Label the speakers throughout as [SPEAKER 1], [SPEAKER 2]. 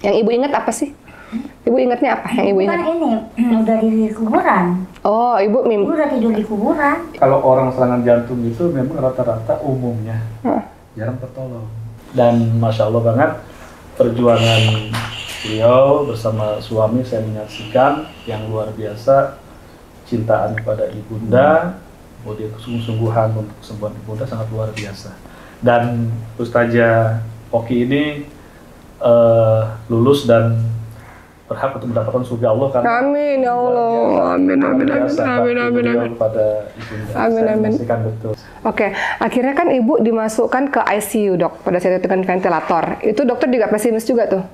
[SPEAKER 1] Yang ibu ingat apa sih? Ibu ingatnya apa yang ibu ingat?
[SPEAKER 2] Kan ini udah di kuburan.
[SPEAKER 1] Oh, ibu
[SPEAKER 2] Ibu udah tidur di kuburan.
[SPEAKER 3] Kalau orang serangan jantung itu memang rata-rata umumnya jarang tertolong. Dan Masya Allah banget perjuangan beliau bersama suami, saya menyaksikan yang luar biasa, cintaan kepada ibunda, kemudian kesungguh-sungguhan untuk kesembuhan ibunda sangat luar biasa. Dan Ustazah Oki ini lulus dan berhak untuk mendapatkan surga Allah kan?
[SPEAKER 1] Amin ya Allah. Amin amin amin amin amin amin.
[SPEAKER 3] Kepada ibunda.
[SPEAKER 1] Amin
[SPEAKER 3] Saya
[SPEAKER 1] amin.
[SPEAKER 3] memastikan betul.
[SPEAKER 1] Oke, akhirnya kan ibu dimasukkan ke ICU dok pada saat itu dengan ventilator. Itu dokter juga pesimis juga tuh.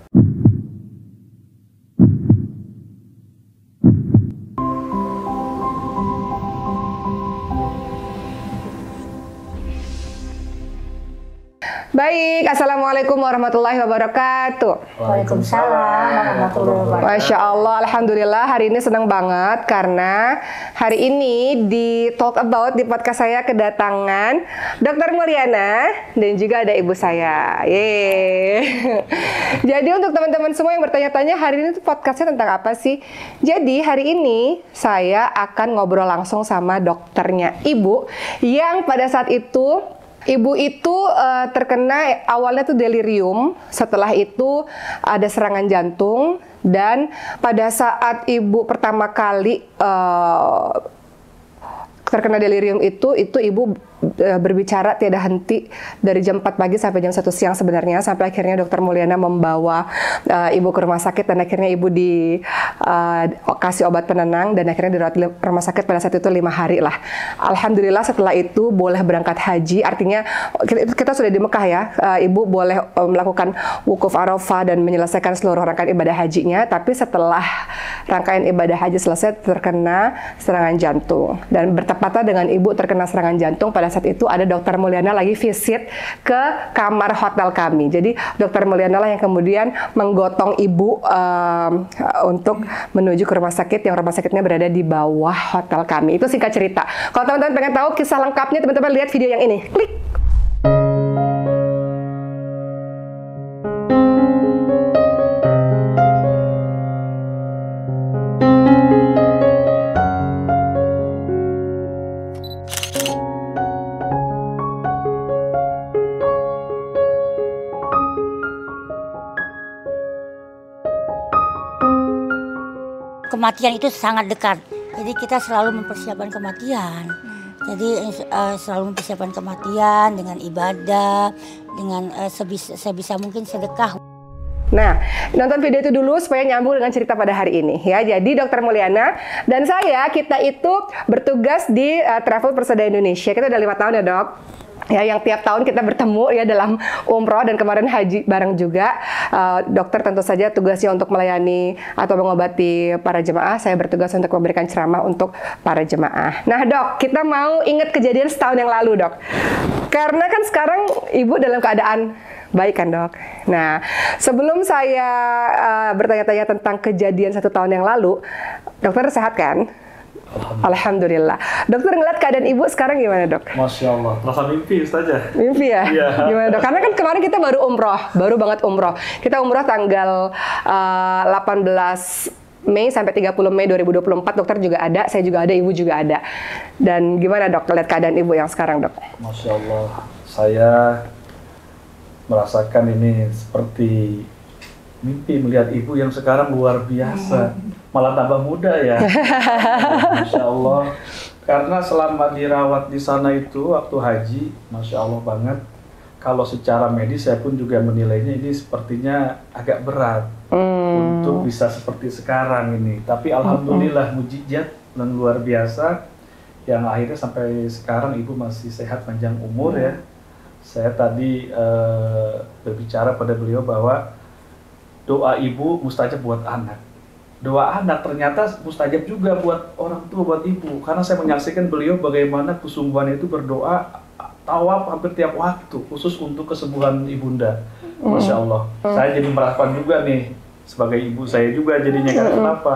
[SPEAKER 1] Baik, Assalamualaikum warahmatullahi wabarakatuh.
[SPEAKER 2] Waalaikumsalam warahmatullahi wabarakatuh.
[SPEAKER 1] Masya Allah, Alhamdulillah hari ini senang banget karena hari ini di Talk About di podcast saya kedatangan Dr. Mulyana dan juga ada ibu saya. Yeay. Jadi untuk teman-teman semua yang bertanya-tanya hari ini tuh podcastnya tentang apa sih? Jadi hari ini saya akan ngobrol langsung sama dokternya ibu yang pada saat itu ibu itu terkena awalnya tuh delirium, setelah itu ada serangan jantung, dan pada saat ibu pertama kali terkena delirium itu ibu berbicara tiada henti dari jam 4 pagi sampai jam 1 siang sebenarnya, sampai akhirnya Dokter Mulyana membawa ibu ke rumah sakit dan akhirnya ibu dikasih obat penenang dan akhirnya dirawat di rumah sakit pada saat itu 5 hari lah. Alhamdulillah setelah itu boleh berangkat haji, artinya kita sudah di Mekah ya, ibu boleh melakukan wukuf Arafah dan menyelesaikan seluruh rangkaian ibadah hajinya, tapi setelah rangkaian ibadah haji selesai terkena serangan jantung dan bertepatan dengan ibu terkena serangan jantung pada saat itu ada Dokter Mulyana lagi visit ke kamar hotel kami. Jadi Dokter Mulyana lah yang kemudian menggotong ibu untuk menuju ke rumah sakit yang rumah sakitnya berada di bawah hotel kami. Itu singkat cerita. Kalau teman-teman pengen tahu kisah lengkapnya, teman-teman lihat video yang ini. Klik.
[SPEAKER 2] Kematian itu sangat dekat. Jadi kita selalu mempersiapkan kematian. Jadi selalu mempersiapkan kematian dengan ibadah, dengan sebisa mungkin sedekah.
[SPEAKER 1] Nah, nonton video itu dulu supaya nyambung dengan cerita pada hari ini ya. Jadi Dokter Mulyana dan saya, kita itu bertugas di Travel Persada Indonesia. Kita udah 5 tahun ya dok. Ya, yang tiap tahun kita bertemu ya dalam umroh dan kemarin haji bareng juga. Dokter tentu saja tugasnya untuk melayani atau mengobati para jemaah. Saya bertugas untuk memberikan ceramah untuk para jemaah. Nah dok, kita mau ingat kejadian setahun yang lalu dok. Karena kan sekarang ibu dalam keadaan baik kan dok. Nah sebelum saya bertanya-tanya tentang kejadian 1 tahun yang lalu, dokter sehat kan? Alhamdulillah. Dokter ngeliat keadaan ibu sekarang gimana dok?
[SPEAKER 3] Masya Allah, terasa mimpi Ustazah.
[SPEAKER 1] Mimpi ya?
[SPEAKER 3] Iya.
[SPEAKER 1] Gimana dok? Karena kan kemarin kita baru umroh, baru banget umroh. Kita umroh tanggal 18 Mei sampai 30 Mei 2024, dokter juga ada, saya juga ada, ibu juga ada. Dan gimana dok, lihat keadaan ibu yang sekarang dok?
[SPEAKER 3] Masya Allah, saya merasakan ini seperti mimpi melihat ibu yang sekarang luar biasa, malah tambah muda ya. Masya Allah, karena selama dirawat di sana itu waktu haji, Masya Allah banget. Kalau secara medis saya pun juga menilainya ini sepertinya agak berat untuk bisa seperti sekarang ini. Tapi alhamdulillah mujizat dan luar biasa yang akhirnya sampai sekarang ibu masih sehat panjang umur ya. Saya tadi berbicara pada beliau bahwa doa ibu mustajab buat anak. Doa anak ternyata mustajab juga buat orang tua, buat ibu. Karena saya menyaksikan beliau bagaimana kesungguhan itu berdoa tawaf hampir tiap waktu, khusus untuk kesembuhan ibunda. Masya Allah. Saya jadi merasakan juga nih, sebagai ibu saya juga jadinya. Karena kenapa?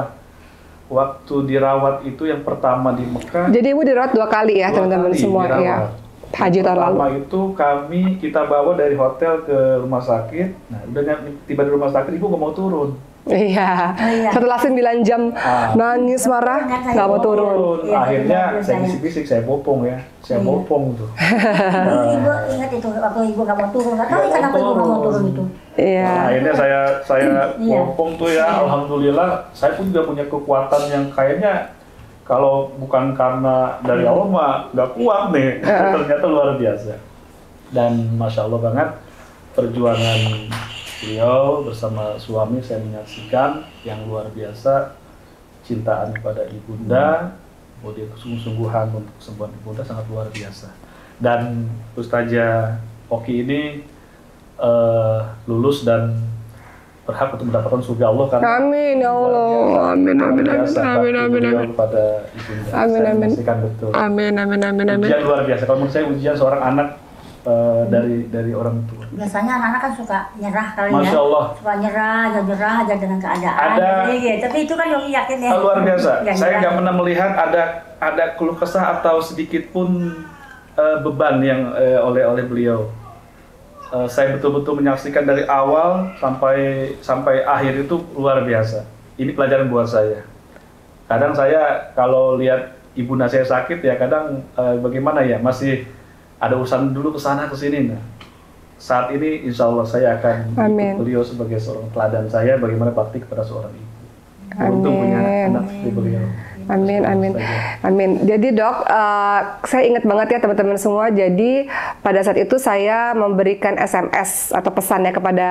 [SPEAKER 3] Waktu dirawat itu yang pertama di Mekah.
[SPEAKER 1] Jadi ibu dirawat 2 kali ya teman-teman semua ya. Haji tahun lalu.
[SPEAKER 3] Pertama itu kita bawa dari hotel ke rumah sakit. Nah, udah tiba di rumah sakit, ibu nggak mau turun.
[SPEAKER 1] Iya. Setelah 9 jam nangis marah, nggak mau turun.
[SPEAKER 3] Akhirnya saya bisik-bisik, saya bopong ya. Saya bopong tuh.
[SPEAKER 2] Ibu ingat itu waktu ibu nggak mau turun, nggak tahu kenapa ibu nggak mau turun itu.
[SPEAKER 1] Iya.
[SPEAKER 3] Nah, akhirnya saya bopong tuh ya. Alhamdulillah, saya pun juga punya kekuatan yang kayaknya kalau bukan karena dari Allah mah nggak kuat nih. Ternyata luar biasa. Dan masya Allah banget perjuangan beliau bersama suami, saya menyaksikan yang luar biasa cintaan kepada ibunda, kemudian kesungguh-sungguhan untuk kesembuhan ibunda sangat luar biasa. Dan Ustazah Oki ini lulus dan berhak untuk mendapatkan surga Allah karena
[SPEAKER 1] Amin ya Allah. Amin amin amin amin amin amin.
[SPEAKER 3] Kepada ibunda.
[SPEAKER 1] Amin
[SPEAKER 3] Saya
[SPEAKER 1] amin.
[SPEAKER 3] menyaksikan betul.
[SPEAKER 1] Amin amin amin amin.
[SPEAKER 3] Ujian luar biasa. Kalau menurut saya ujian seorang anak dari orang tua.
[SPEAKER 2] Biasanya anak-anak kan suka nyerah kali
[SPEAKER 3] Masya
[SPEAKER 2] ya.
[SPEAKER 3] Allah.
[SPEAKER 2] Suka nyerah aja dengan keadaan. Tapi itu kan Yogi yakin ya.
[SPEAKER 3] Luar biasa.
[SPEAKER 2] Nggak
[SPEAKER 3] Saya
[SPEAKER 2] nyerah.
[SPEAKER 3] nggak pernah melihat ada keluh kesah atau sedikit pun beban yang oleh beliau. Saya betul-betul menyaksikan dari awal sampai akhir itu luar biasa. Ini pelajaran buat saya. Kadang saya kalau lihat ibunda saya sakit ya kadang bagaimana ya, masih ada urusan dulu ke sana ke sini. Nah, saat ini insya Allah saya akan ikut beliau sebagai seorang teladan saya bagaimana bakti kepada seorang ibu. Beruntung punya anak seperti beliau.
[SPEAKER 1] Amin, amin, amin. Jadi dok, saya ingat banget ya teman-teman semua. Jadi pada saat itu saya memberikan SMS atau pesannya kepada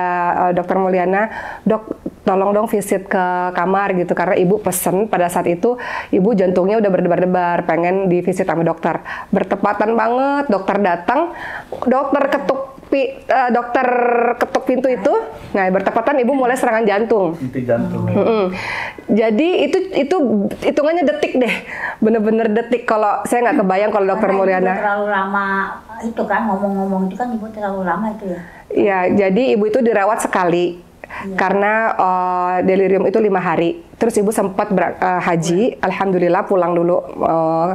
[SPEAKER 1] Dokter Mulyana, dok tolong dong visit ke kamar gitu karena ibu pesen pada saat itu ibu jantungnya udah berdebar-debar, pengen divisit sama dokter. Bertepatan banget dokter datang, dokter ketuk pintu itu, nah bertepatan ibu mulai serangan jantung.
[SPEAKER 3] Inti jantung.
[SPEAKER 1] Jadi itu hitungannya detik deh, bener-bener detik. Kalau saya nggak kebayang kalau Dokter Mulyana.
[SPEAKER 2] Terlalu lama itu kan ngomong-ngomong itu kan ibu terlalu lama itu ya.
[SPEAKER 1] Iya, jadi ibu itu dirawat sekali. Karena delirium itu 5 hari. Terus ibu sempat haji, alhamdulillah pulang dulu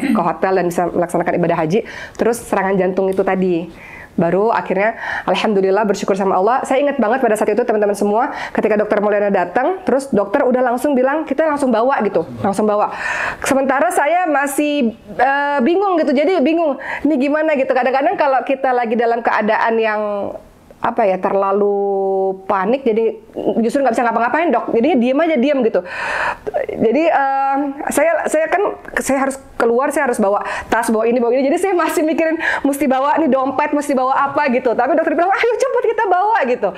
[SPEAKER 1] ke hotel dan bisa melaksanakan ibadah haji. Terus serangan jantung itu tadi. Baru akhirnya alhamdulillah bersyukur sama Allah. Saya ingat banget pada saat itu teman-teman semua ketika Dokter Mulyana datang, terus dokter udah langsung bilang kita langsung bawa gitu, langsung bawa. Sementara saya masih bingung gitu, jadi bingung ini gimana gitu. Kadang-kadang kalau kita lagi dalam keadaan yang terlalu panik, jadi justru nggak bisa ngapa-ngapain dok, jadinya diem gitu. Jadi saya harus keluar, saya harus bawa tas, bawa ini, jadi saya masih mikirin mesti bawa nih dompet, mesti bawa apa gitu. Tapi dokter bilang ayo cepet kita bawa gitu.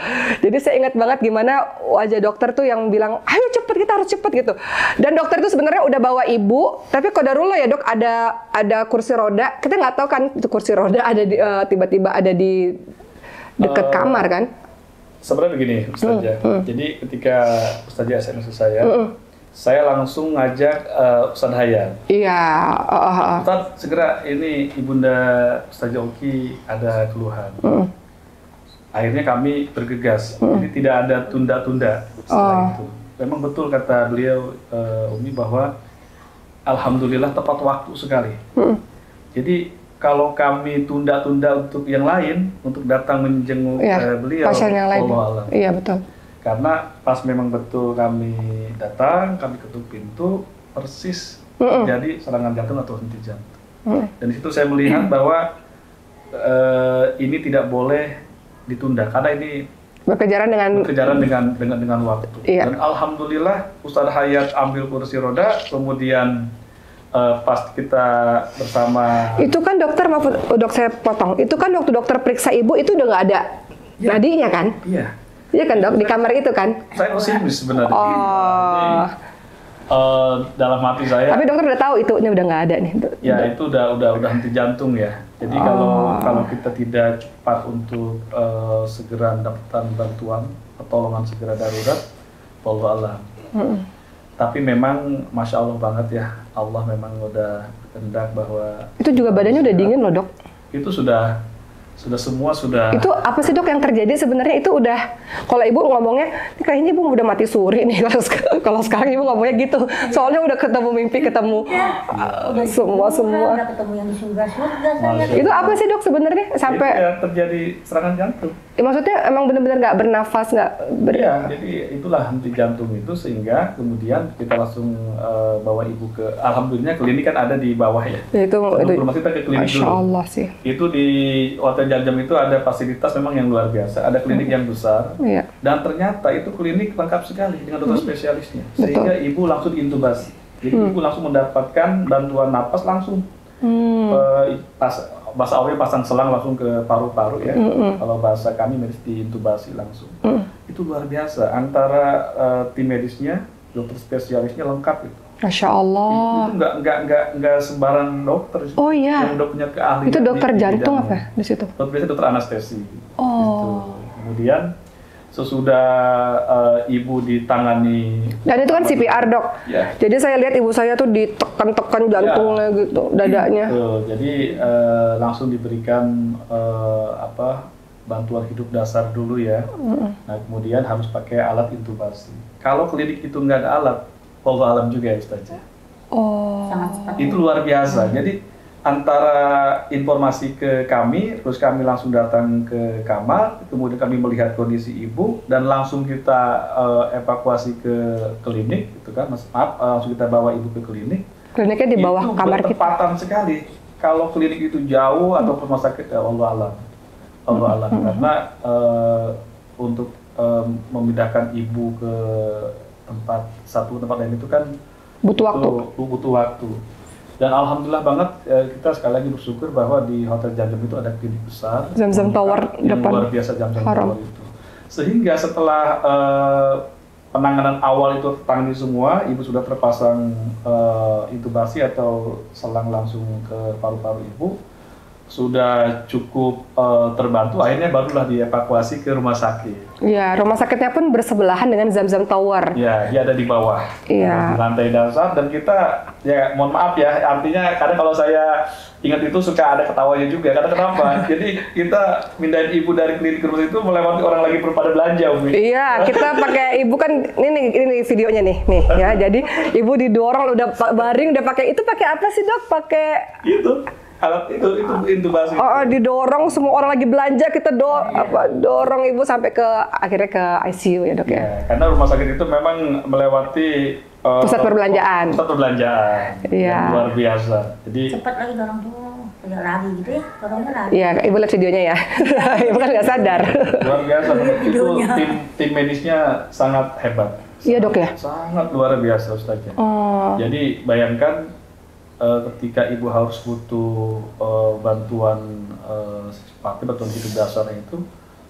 [SPEAKER 1] Jadi saya ingat banget gimana wajah dokter tuh yang bilang ayo cepet, kita harus cepet gitu. Dan dokter itu sebenarnya udah bawa ibu, tapi qadarullah ya dok, ada kursi roda, kita nggak tahu kan itu kursi roda ada di tiba-tiba ada di dekat kamar kan?
[SPEAKER 3] Sebenarnya begini, Ustazah. Jadi ketika Ustazah SMS ke saya langsung ngajak Ustaz Hayat.
[SPEAKER 1] Iya.
[SPEAKER 3] Ustaz, segera ini ibunda Ustazah Oki ada keluhan. Akhirnya kami bergegas. Jadi tidak ada tunda-tunda setelah itu. Memang betul kata beliau Umi bahwa alhamdulillah tepat waktu sekali. Jadi kalau kami tunda-tunda untuk yang lain, untuk datang menjenguk beliau,
[SPEAKER 1] pasien yang lain. Iya betul.
[SPEAKER 3] Karena pas memang betul kami datang, kami ketuk pintu, persis terjadi serangan jantung atau henti jantung. Dan di situ saya melihat bahwa ini tidak boleh ditunda, karena ini berkejaran dengan waktu. Iya. Dan alhamdulillah Ustaz Hayat ambil kursi roda, kemudian pas kita bersama
[SPEAKER 1] itu kan dokter, maaf dok saya potong, itu kan waktu dokter periksa ibu itu udah nggak ada nadinya kan? Iya kan dok, di kamar itu kan?
[SPEAKER 3] Saya pesimis sebenarnya. Dalam hati saya.
[SPEAKER 1] Tapi dokter udah tahu itu udah nggak ada nih.
[SPEAKER 3] Ya itu udah henti jantung ya. Jadi kalau kita tidak cepat untuk segera mendapatkan bantuan pertolongan segera darurat, wallahu a'lam. Tapi memang masya Allah banget ya, Allah memang udah berkehendak bahwa
[SPEAKER 1] itu juga badannya udah dingin loh dok.
[SPEAKER 3] Itu sudah semua sudah.
[SPEAKER 1] Itu apa sih dok yang terjadi sebenarnya? Itu udah, kalau ibu ngomongnya, kayaknya ibu udah mati suri nih kalau sekarang ibu ngomongnya gitu. Soalnya udah ketemu mimpi, ketemu semua.
[SPEAKER 2] Udah ketemu yang di surga saya.
[SPEAKER 1] Itu apa sih dok sebenarnya sampai?
[SPEAKER 3] Itu ya, terjadi serangan jantung.
[SPEAKER 1] Maksudnya emang benar-benar nggak bernafas, nggak
[SPEAKER 3] Iya, jadi itulah henti jantung itu, sehingga kemudian kita langsung bawa ibu ke, alhamdulillah klinik kan ada di bawah ya.
[SPEAKER 1] itu
[SPEAKER 3] Sebelum kita ke klinik
[SPEAKER 1] Masya
[SPEAKER 3] dulu.
[SPEAKER 1] Allah sih.
[SPEAKER 3] Itu di Hotel Jam itu ada fasilitas memang yang luar biasa, ada klinik yang besar,
[SPEAKER 1] Iya.
[SPEAKER 3] dan ternyata itu klinik lengkap sekali dengan dokter spesialisnya,
[SPEAKER 1] Betul.
[SPEAKER 3] sehingga ibu langsung diintubasi. Jadi ibu langsung mendapatkan bantuan napas langsung. Bahasa awalnya pasang selang langsung ke paru-paru ya. Kalau bahasa kami medis diintubasi langsung. Itu luar biasa. Antara tim medisnya, dokter spesialisnya lengkap itu.
[SPEAKER 1] Masya Allah.
[SPEAKER 3] Itu nggak sembarang dokter.
[SPEAKER 1] Oh iya.
[SPEAKER 3] Yang udah punya keahlian.
[SPEAKER 1] Itu dokter
[SPEAKER 3] di
[SPEAKER 1] jantung
[SPEAKER 3] bidangnya.
[SPEAKER 1] apa di situ?
[SPEAKER 3] Biasanya dokter anestesi.
[SPEAKER 1] Oh.
[SPEAKER 3] Gitu. Kemudian sesudah ibu ditangani.
[SPEAKER 1] Dan itu kan CPR dok.
[SPEAKER 3] Ya.
[SPEAKER 1] Jadi saya lihat ibu saya tuh ditekan-tekan jantungnya gitu, dadanya.
[SPEAKER 3] Betul. Jadi langsung diberikan bantuan hidup dasar dulu ya. Nah kemudian harus pakai alat intubasi. Kalau klinik itu nggak ada alat, wallahu alam juga ya Ustaz.
[SPEAKER 1] Oh.
[SPEAKER 2] Sangat cepat.
[SPEAKER 3] Itu luar biasa. Jadi antara informasi ke kami, terus kami langsung datang ke kamar, kemudian kami melihat kondisi ibu dan langsung kita evakuasi ke klinik, gitu kan? Langsung kita bawa ibu ke klinik.
[SPEAKER 1] Kliniknya di bawah
[SPEAKER 3] itu
[SPEAKER 1] kamar kita.
[SPEAKER 3] bertepatan sekali. Kalau klinik itu jauh atau rumah sakit, ya Allah alam. Allah alam. Karena untuk memindahkan ibu ke satu tempat lain itu kan butuh waktu. Dan alhamdulillah banget kita sekali lagi bersyukur bahwa di Hotel Jam itu ada klinik besar.
[SPEAKER 1] Zam-Zam Tower
[SPEAKER 3] yang
[SPEAKER 1] depan.
[SPEAKER 3] luar biasa Zam-Zam Tower itu. Sehingga setelah penanganan awal itu tertangani semua, ibu sudah terpasang intubasi atau selang langsung ke paru-paru ibu. Sudah cukup terbantu, akhirnya barulah dievakuasi ke rumah sakit.
[SPEAKER 1] Iya, rumah sakitnya pun bersebelahan dengan Zam-Zam Tower.
[SPEAKER 3] Ya, dia ada di bawah,
[SPEAKER 1] Iya.
[SPEAKER 3] di lantai dasar, dan kita, ya mohon maaf ya, artinya kadang kalau saya ingat itu suka ada ketawanya juga, karena kenapa? Jadi kita mindahin ibu dari klinik ke rumah itu melewati orang lagi pada belanja, Umi.
[SPEAKER 1] Iya, kita pakai ibu kan ini videonya nih ya. Jadi ibu didorong udah baring udah pakai itu pakai apa sih dok? Pakai
[SPEAKER 3] Itu alat itu intubasi.
[SPEAKER 1] Oh, didorong semua orang lagi belanja kita dorong ibu sampai akhirnya ke ICU ya dok ya.
[SPEAKER 3] Ya, karena rumah sakit itu memang melewati
[SPEAKER 1] Pusat perbelanjaan.
[SPEAKER 3] Pusat perbelanjaan.
[SPEAKER 1] Iya.
[SPEAKER 3] Yang luar biasa. Jadi
[SPEAKER 2] Cepat lagi dorong tuh, kayak lari gitu ya, dorongnya lari.
[SPEAKER 1] Iya, ibu lihat videonya ya. Ibu kan nggak sadar.
[SPEAKER 3] luar biasa. Itu tim medisnya sangat hebat.
[SPEAKER 1] Iya dok ya.
[SPEAKER 3] Sangat luar biasa Ustazah.
[SPEAKER 1] Oh.
[SPEAKER 3] Jadi bayangkan ketika ibu harus butuh bantuan secepatnya, bantuan hidup dasarnya itu,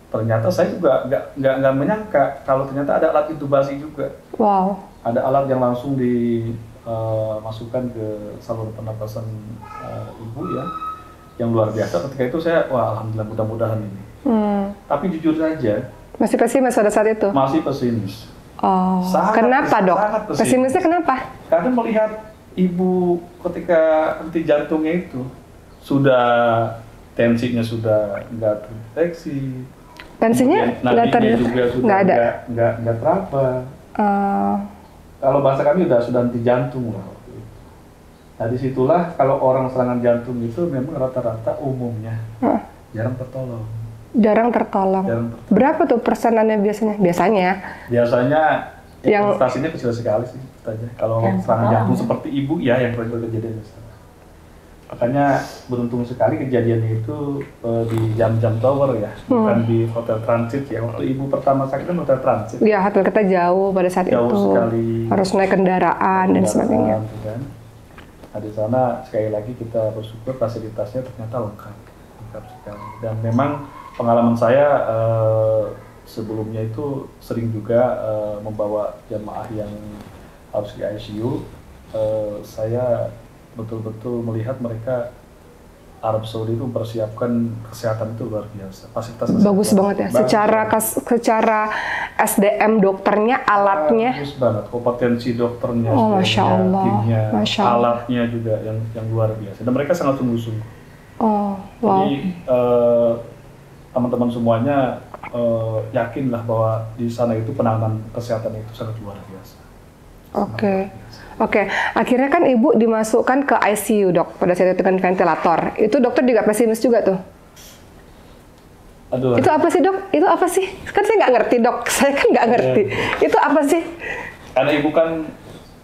[SPEAKER 3] ternyata saya juga nggak menyangka kalau ternyata ada alat intubasi juga.
[SPEAKER 1] Wow.
[SPEAKER 3] Ada alat yang langsung dimasukkan ke saluran pernapasan ibu ya, yang luar biasa. Ketika itu saya, wah alhamdulillah, mudah-mudahan ini. Tapi jujur saja,
[SPEAKER 1] Masih pesimis pada saat itu?
[SPEAKER 3] masih pesimis.
[SPEAKER 1] Oh.
[SPEAKER 3] Sangat
[SPEAKER 1] Kenapa dok?
[SPEAKER 3] sangat pesimis.
[SPEAKER 1] Pesimisnya kenapa?
[SPEAKER 3] Karena melihat ibu ketika henti jantungnya itu sudah tensinya sudah nggak terdeteksi,
[SPEAKER 1] Tensinya
[SPEAKER 3] nadinya juga sudah
[SPEAKER 1] nggak ada.
[SPEAKER 3] nggak teraba. Kalau bahasa kami sudah henti jantung lah waktu itu. Nah disitulah kalau orang serangan jantung itu memang rata-rata umumnya jarang tertolong.
[SPEAKER 1] Jarang tertolong. Berapa tuh persenannya biasanya? Biasanya
[SPEAKER 3] Yang prestasinya kecil sekali sih aja. Kalau serangan jantung seperti ibu ya yang pernah kejadian besar. Makanya beruntung sekali kejadiannya itu di Zam-Zam Tower ya, bukan di Hotel Transit ya. Waktu ibu pertama sakit kan Hotel Transit.
[SPEAKER 1] Iya, hotel kita jauh pada saat
[SPEAKER 3] Jauh
[SPEAKER 1] itu.
[SPEAKER 3] sekali.
[SPEAKER 1] Harus naik kendaraan dan sebagainya.
[SPEAKER 3] Kan. Nah di sana sekali lagi kita bersyukur fasilitasnya ternyata lengkap sekali. Dan memang pengalaman saya sebelumnya itu sering juga membawa jamaah yang harus di ICU. Saya betul-betul melihat mereka Arab Saudi itu mempersiapkan kesehatan itu luar biasa. Fasilitas kesehatan
[SPEAKER 1] Bagus banget ya. Secara SDM dokternya, alatnya.
[SPEAKER 3] Bagus banget. Kompetensi dokternya,
[SPEAKER 1] Oh, Masya Allah.
[SPEAKER 3] timnya,
[SPEAKER 1] Masya Allah.
[SPEAKER 3] alatnya juga yang luar biasa. Dan mereka sangat sungguh-sungguh.
[SPEAKER 1] Oh, wow.
[SPEAKER 3] Jadi teman-teman semuanya yakinlah bahwa di sana itu penanganan kesehatan itu sangat luar biasa.
[SPEAKER 1] Oke. Akhirnya kan ibu dimasukkan ke ICU dok pada saat itu dengan ventilator. Itu dokter juga pesimis juga tuh.
[SPEAKER 3] Aduh.
[SPEAKER 1] Itu apa sih dok? Itu apa sih? Kan saya nggak ngerti dok. Saya kan nggak ngerti. Itu apa sih?
[SPEAKER 3] Karena ibu kan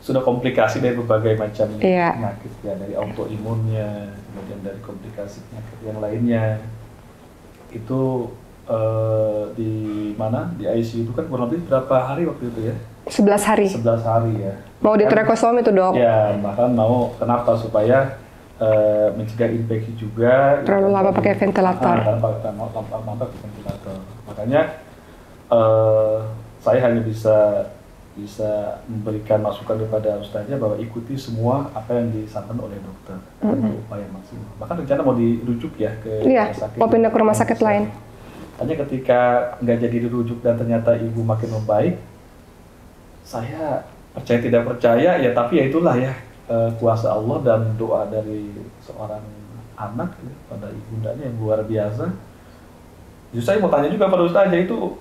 [SPEAKER 3] sudah komplikasi dari berbagai macam
[SPEAKER 1] Iya.
[SPEAKER 3] penyakit ya, dari autoimunnya, kemudian dari komplikasi penyakit yang lainnya. Itu di mana? Di ICU itu kan kurang lebih berapa hari waktu itu ya?
[SPEAKER 1] 11 hari.
[SPEAKER 3] 11 hari ya.
[SPEAKER 1] Mau ditorekostomi tuh dok?
[SPEAKER 3] Ya, bahkan mau kenapa supaya mencegah infeksi juga.
[SPEAKER 1] Terlalu lama pakai ventilator.
[SPEAKER 3] Lama pakai ventilator. Makanya saya hanya bisa memberikan masukan kepada ustaznya bahwa ikuti semua apa yang disampaikan oleh dokter untuk upaya maksimal. Bahkan rencana mau dirujuk ya ke rumah sakit.
[SPEAKER 1] Mau pindah ke rumah sakit lain.
[SPEAKER 3] Hanya ketika nggak jadi dirujuk dan ternyata ibu makin membaik, saya percaya tidak percaya ya, tapi ya itulah ya kuasa Allah dan doa dari seorang anak ya, pada ibundanya yang luar biasa. Justru saya mau tanya juga pada ustaznya itu,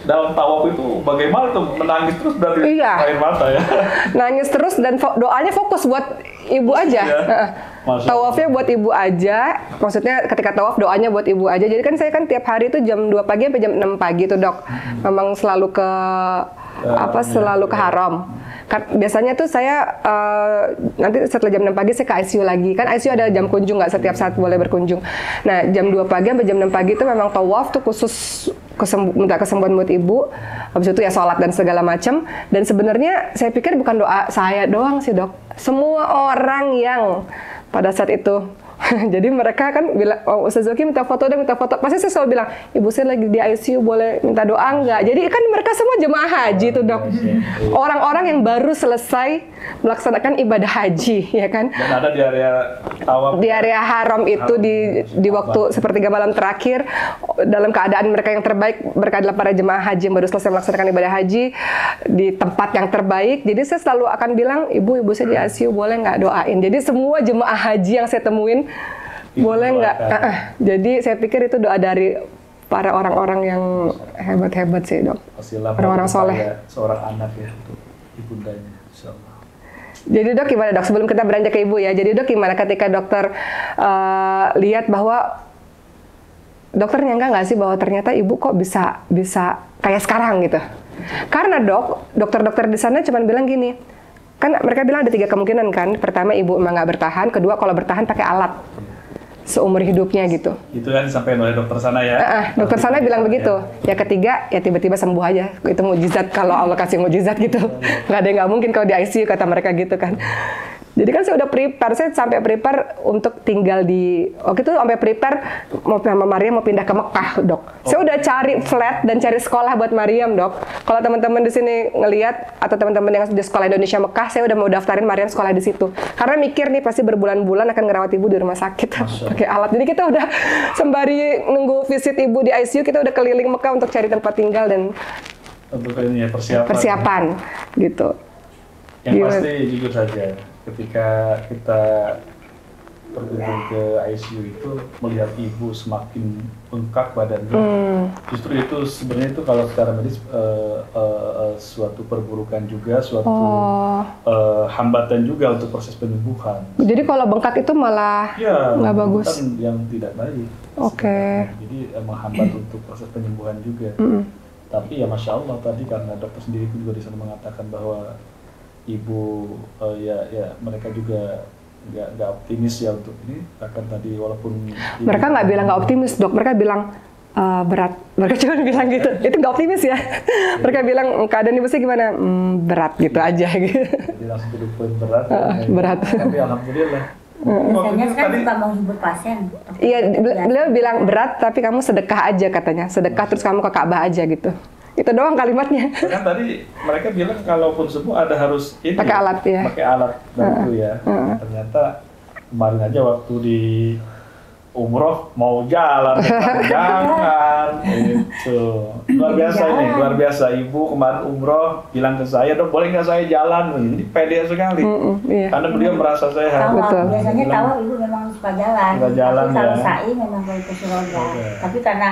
[SPEAKER 3] dalam tawaf itu bagaimana tuh, menangis terus berarti air mata ya?
[SPEAKER 1] Nangis terus dan doanya fokus buat ibu aja. Tawafnya buat ibu aja, maksudnya ketika tawaf doanya buat ibu aja. Jadi kan saya kan tiap hari itu jam 2 pagi sampai jam 6 pagi tuh dok. Memang selalu ke selalu ke haram. Biasanya tuh saya nanti setelah jam 6 pagi saya ke ICU lagi. Kan ICU ada jam kunjung, nggak setiap saat boleh berkunjung. Nah jam 2 pagi sampai jam 6 pagi itu memang tawaf tuh khusus minta kesembuhan buat ibu. Habis itu ya sholat dan segala macam. Dan sebenarnya saya pikir bukan doa saya doang sih dok. Semua orang yang pada saat itu jadi mereka kan bilang, oh Ustaz Zoki minta foto. Pasti saya selalu bilang, ibu saya lagi di ICU, boleh minta doa nggak? Jadi kan mereka semua jemaah haji tuh dok. Orang-orang yang baru selesai melaksanakan ibadah haji, ya kan?
[SPEAKER 3] Dan ada di area tawaf.
[SPEAKER 1] Di area haram itu di waktu sepertiga malam terakhir, dalam keadaan mereka yang terbaik, mereka adalah para jemaah haji yang baru selesai melaksanakan ibadah haji di tempat yang terbaik. Jadi saya selalu akan bilang, ibu saya di ICU, boleh nggak doain? Jadi semua jemaah haji yang saya temuin boleh nggak? Jadi saya pikir itu doa dari para orang-orang yang hebat-hebat sih dok. Orang-orang soleh.
[SPEAKER 3] Seorang anak ya untuk ibundanya, insyaallah.
[SPEAKER 1] Jadi dok gimana dok? Sebelum kita beranjak ke ibu ya. Jadi dok gimana ketika dokter lihat bahwa dokter nyangka nggak sih bahwa ternyata ibu kok bisa kayak sekarang gitu? Karena dokter-dokter di sana cuma bilang gini. Kan mereka bilang ada 3 kemungkinan kan. Pertama ibu emang nggak bertahan. Kedua kalau bertahan pakai alat. Seumur hidupnya gitu.
[SPEAKER 3] Itu kan disampaikan oleh dokter sana ya.
[SPEAKER 1] Dokter sana bilang begitu. Ya ketiga, ya tiba-tiba sembuh aja. Itu mujizat kalau Allah kasih mujizat gitu. Nggak ada yang nggak mungkin kalau di ICU kata mereka gitu kan. Jadi kan saya udah prepare, saya sampai prepare untuk tinggal di, waktu itu sampai prepare mau sama Mariam mau pindah ke Mekah dok. Saya udah cari flat dan cari sekolah buat Mariam dok. Kalau teman-teman di sini ngelihat atau teman-teman yang di sekolah Indonesia Mekah, saya udah mau daftarin Mariam sekolah di situ. Karena mikir nih pasti berbulan-bulan akan ngerawat ibu di rumah sakit pakai alat. Jadi kita udah sembari nunggu visit ibu di ICU, kita udah keliling Mekah untuk cari tempat tinggal dan
[SPEAKER 3] untuk ini ya,
[SPEAKER 1] persiapan gitu.
[SPEAKER 3] Yang pasti jujur saja, ketika kita berkunjung ke ICU itu melihat ibu semakin bengkak badannya, justru itu sebenarnya itu kalau secara medis suatu perburukan juga, suatu hambatan juga untuk proses penyembuhan.
[SPEAKER 1] Jadi kalau bengkak itu malah nggak bagus.
[SPEAKER 3] Yang tidak baik. Jadi menghambat untuk proses penyembuhan juga. Tapi ya masya Allah tadi karena dokter sendiri juga di sana mengatakan bahwa ibu mereka juga nggak optimis ya untuk ini, bahkan tadi walaupun
[SPEAKER 1] mereka nggak bilang nggak optimis dok, mereka bilang berat, mereka cuma bilang gitu. Itu nggak optimis ya. Mereka bilang keadaan ibu saya gimana, berat gitu aja gitu.
[SPEAKER 3] Jadi langsung to the point, berat
[SPEAKER 1] berat.
[SPEAKER 3] Tapi alhamdulillah
[SPEAKER 2] biasanya kan suka menghibur pasien.
[SPEAKER 1] Iya, beliau bilang berat tapi kamu sedekah aja katanya, sedekah terus kamu ke Ka'bah aja gitu. Itu doang kalimatnya.
[SPEAKER 3] Kan tadi mereka bilang kalaupun sembuh ada harus ini
[SPEAKER 1] pakai alat ya.
[SPEAKER 3] Pakai alat bantu ya. Ternyata kemarin aja waktu di umroh mau jalan, jangan. Itu luar biasa ini, luar biasa. Ibu kemarin umroh bilang ke saya, dok boleh nggak saya jalan? Ini pede sekali,
[SPEAKER 1] iya.
[SPEAKER 3] karena beliau merasa sehat.
[SPEAKER 1] Betul.
[SPEAKER 2] Biasanya tahu ibu memang suka jalan,
[SPEAKER 3] Suka jalan,
[SPEAKER 2] tapi kalau
[SPEAKER 3] ya.
[SPEAKER 2] sa'i memang baru kursi roda.
[SPEAKER 3] Oke.
[SPEAKER 2] Tapi karena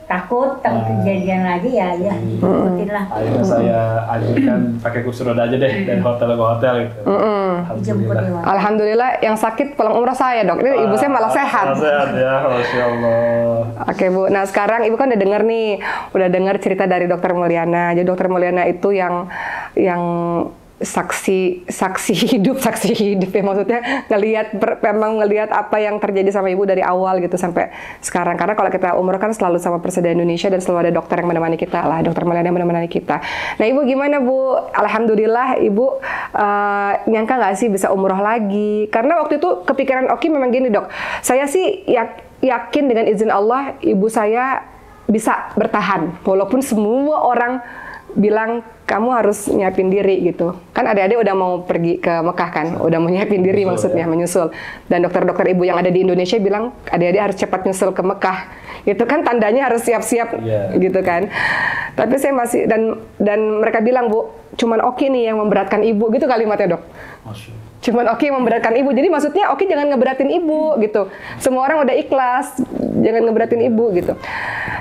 [SPEAKER 2] takut kejadian lagi ya ikutin lah.
[SPEAKER 3] Akhirnya saya ajukan pakai kursi roda aja deh dari hotel ke hotel itu.
[SPEAKER 2] Jemput
[SPEAKER 3] Alhamdulillah.
[SPEAKER 2] ya.
[SPEAKER 1] Alhamdulillah yang sakit pulang umroh saya, Dok. Ini ibu saya malah sehat.
[SPEAKER 3] Sehat ya, Masya Allah.
[SPEAKER 1] Oke Bu, nah sekarang Ibu kan udah dengar nih, udah dengar cerita dari Dokter Mulyana. Jadi Dokter Mulyana itu yang saksi hidup ya, maksudnya memang ngelihat apa yang terjadi sama Ibu dari awal gitu sampai sekarang. Karena kalau kita umroh kan selalu sama Presiden Indonesia dan selalu ada dokter yang menemani kita lah, Dokter Mulyana yang menemani kita. Nah Ibu gimana Bu? Alhamdulillah Ibu nyangka nggak sih bisa umroh lagi? Karena waktu itu kepikiran Oki memang gini Dok, saya sih yakin dengan izin Allah ibu saya bisa bertahan walaupun semua orang bilang kamu harus nyiapin diri gitu. Kan adik-adik udah mau pergi ke Mekah kan, udah mau nyiapin diri maksudnya, menyusul. Dan dokter-dokter ibu yang ada di Indonesia bilang adik-adik harus cepat nyusul ke Mekah. Itu kan tandanya harus siap-siap gitu kan. Tapi saya masih dan mereka bilang Bu, cuman Oki nih yang memberatkan ibu gitu kalimatnya Dok. Cuman Oki memberatkan ibu. Jadi maksudnya Oki jangan ngeberatin ibu gitu. Semua orang udah ikhlas, jangan ngeberatin ibu gitu.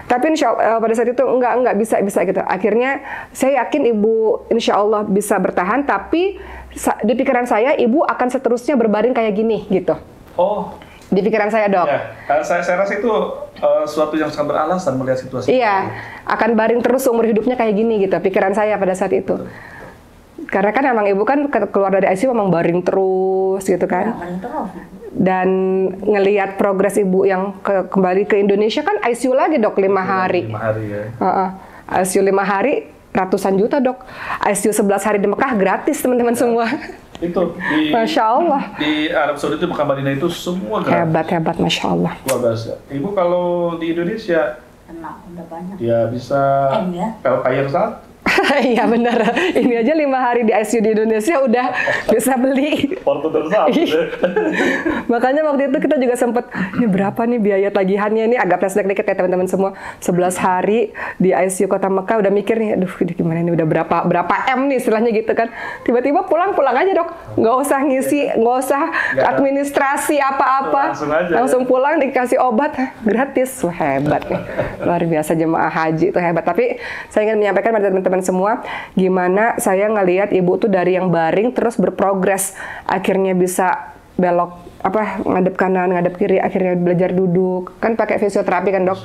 [SPEAKER 1] Tapi insya Allah pada saat itu enggak bisa gitu. Akhirnya saya yakin ibu insya Allah bisa bertahan. Tapi di pikiran saya ibu akan seterusnya berbaring kayak gini gitu.
[SPEAKER 3] Oh.
[SPEAKER 1] Di pikiran saya Dok.
[SPEAKER 3] Ya, saya rasa itu suatu yang sangat beralasan melihat situasi.
[SPEAKER 1] Iya, akan baring terus seumur hidupnya kayak gini gitu. Pikiran saya pada saat itu. Karena kan emang ibu kan keluar dari ICU memang baring terus gitu kan. Dan ngelihat progres ibu yang kembali ke Indonesia kan ICU lagi Dok 5 hari.
[SPEAKER 3] 5 hari ya.
[SPEAKER 1] ICU 5 hari ratusan juta Dok. ICU 11 hari di Mekah gratis teman-teman semua.
[SPEAKER 3] Itu di
[SPEAKER 1] Masya Allah.
[SPEAKER 3] Di Arab Saudi itu Mekah Madinah itu semua gratis.
[SPEAKER 1] Hebat Masya Allah.
[SPEAKER 3] Luar biasa. Ibu kalau di Indonesia
[SPEAKER 2] Udah banyak.
[SPEAKER 3] dia bisa pelkair satu.
[SPEAKER 1] Iya benar. Ini aja 5 hari di ICU di Indonesia udah bisa beli.
[SPEAKER 3] Portugal satu.
[SPEAKER 1] Makanya waktu itu kita juga sempat, ini berapa nih biaya tagihannya? Ini agak flashback dikit ya teman-teman semua. 11 hari di ICU Kota Mekah udah mikir nih, aduh gimana ini udah berapa M nih istilahnya gitu kan. Tiba-tiba pulang aja Dok. Nggak usah ngisi, nggak usah administrasi apa-apa. Langsung pulang dikasih obat gratis. Wah, hebat nih. Luar biasa jemaah haji itu hebat. Tapi saya ingin menyampaikan pada teman-teman semua, gimana saya ngelihat ibu tuh dari yang baring terus berprogres, akhirnya bisa belok ngadep kanan, ngadep kiri, akhirnya belajar duduk, kan pakai fisioterapi kan Dok,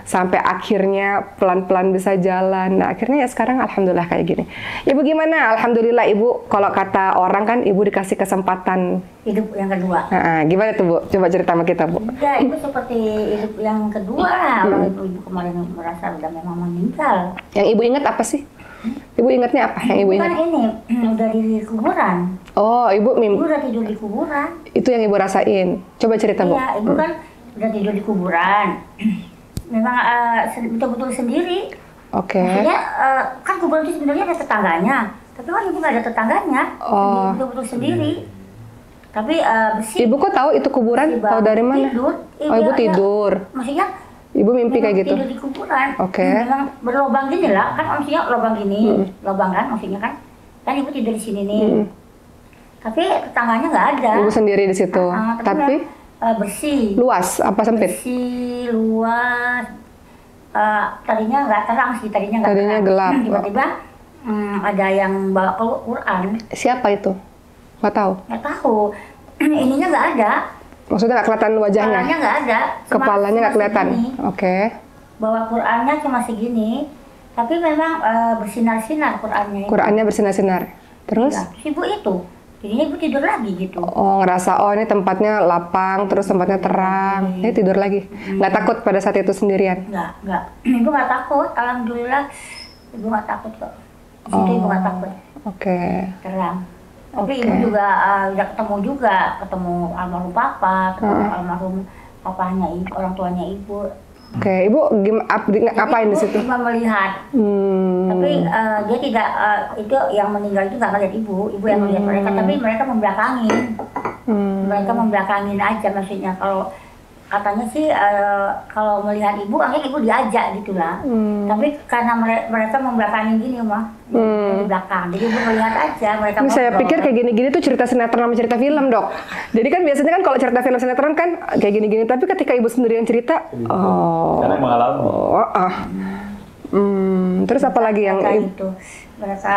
[SPEAKER 1] sampai akhirnya pelan-pelan bisa jalan. Nah akhirnya ya sekarang alhamdulillah kayak gini. Ibu gimana? Alhamdulillah Ibu, kalau kata orang kan Ibu dikasih kesempatan
[SPEAKER 2] hidup yang kedua.
[SPEAKER 1] Gimana tuh Bu? Coba cerita sama kita Bu.
[SPEAKER 2] Ya itu seperti hidup yang kedua. Orang ibu kemarin merasa udah memang meninggal.
[SPEAKER 1] Yang Ibu ingat apa sih? Ibu ingatnya apa yang Ibu ingat?
[SPEAKER 2] Kan ini udah di kuburan.
[SPEAKER 1] Oh, Ibu
[SPEAKER 2] Ibu udah tidur di kuburan.
[SPEAKER 1] Itu yang Ibu rasain. Coba cerita Bu.
[SPEAKER 2] Iya, Ibu kan udah tidur di kuburan. Memang betul-betul sendiri.
[SPEAKER 1] Oke.
[SPEAKER 2] Maksudnya kan kuburan itu sebenarnya ada tetangganya. Tapi kan Ibu nggak ada tetangganya. Betul-betul sendiri. Tapi bersih.
[SPEAKER 1] Ibu kok tahu itu kuburan? Tahu dari mana?
[SPEAKER 2] Tidur.
[SPEAKER 1] Oh, Ibu tidur.
[SPEAKER 2] Maksudnya
[SPEAKER 1] Ibu mimpi kayak gitu?
[SPEAKER 2] Tidur di kuburan.
[SPEAKER 1] Oke.
[SPEAKER 2] Memang berlobang gini lah, kan maksudnya lobang gini, lobang kan maksudnya kan. Kan Ibu tidur di sini nih. Tapi tetangganya nggak ada.
[SPEAKER 1] Ibu sendiri di situ. Tapi
[SPEAKER 2] bersih.
[SPEAKER 1] Luas apa sempit?
[SPEAKER 2] Bersih, luas. Tadinya nggak terang sih, tadinya
[SPEAKER 1] gelap.
[SPEAKER 2] Tiba-tiba ada yang bawa Quran.
[SPEAKER 1] Siapa itu? Nggak tahu.
[SPEAKER 2] Nggak tahu. Ininya nggak ada.
[SPEAKER 1] Maksudnya nggak kelihatan wajahnya?
[SPEAKER 2] Kepalanya nggak ada.
[SPEAKER 1] Kepalanya nggak kelihatan? Oke.
[SPEAKER 2] Bawa Qurannya cuma segini, tapi memang bersinar-sinar Qurannya.
[SPEAKER 1] Qurannya bersinar-sinar. Terus?
[SPEAKER 2] Ya, terus Ibu itu, jadinya Ibu tidur lagi gitu.
[SPEAKER 1] Oh, ngerasa ini tempatnya lapang, terus tempatnya terang. Ini tidur lagi. Nggak takut pada saat itu sendirian?
[SPEAKER 2] Nggak. Ibu nggak takut, alhamdulillah. Ibu nggak takut kok. Di situ Ibu nggak takut.
[SPEAKER 1] Oke.
[SPEAKER 2] Terang. Tapi Ibu juga udah ketemu almarhum papa, ketemu almarhum papanya Ibu, orang tuanya Ibu.
[SPEAKER 1] Oke, Ibu ngapain di situ?
[SPEAKER 2] Cuma melihat. Tapi dia tidak, itu yang meninggal itu nggak ngeliat Ibu yang melihat mereka, tapi mereka membelakangin. Mereka membelakangin aja maksudnya. Kalau katanya sih kalau melihat ibu, akhirnya ibu diajak gitu lah. Tapi karena mereka membelakangin gini mah, di belakang. Jadi ibu melihat aja mereka.
[SPEAKER 1] Saya pikir kayak gini-gini tuh cerita sinetron sama cerita film, Dok. Jadi kan biasanya kan kalau cerita film sinetron kan kayak gini-gini, tapi ketika ibu sendiri yang cerita,
[SPEAKER 3] karena mengalami.
[SPEAKER 1] Terus apa lagi yang
[SPEAKER 2] itu? Mereka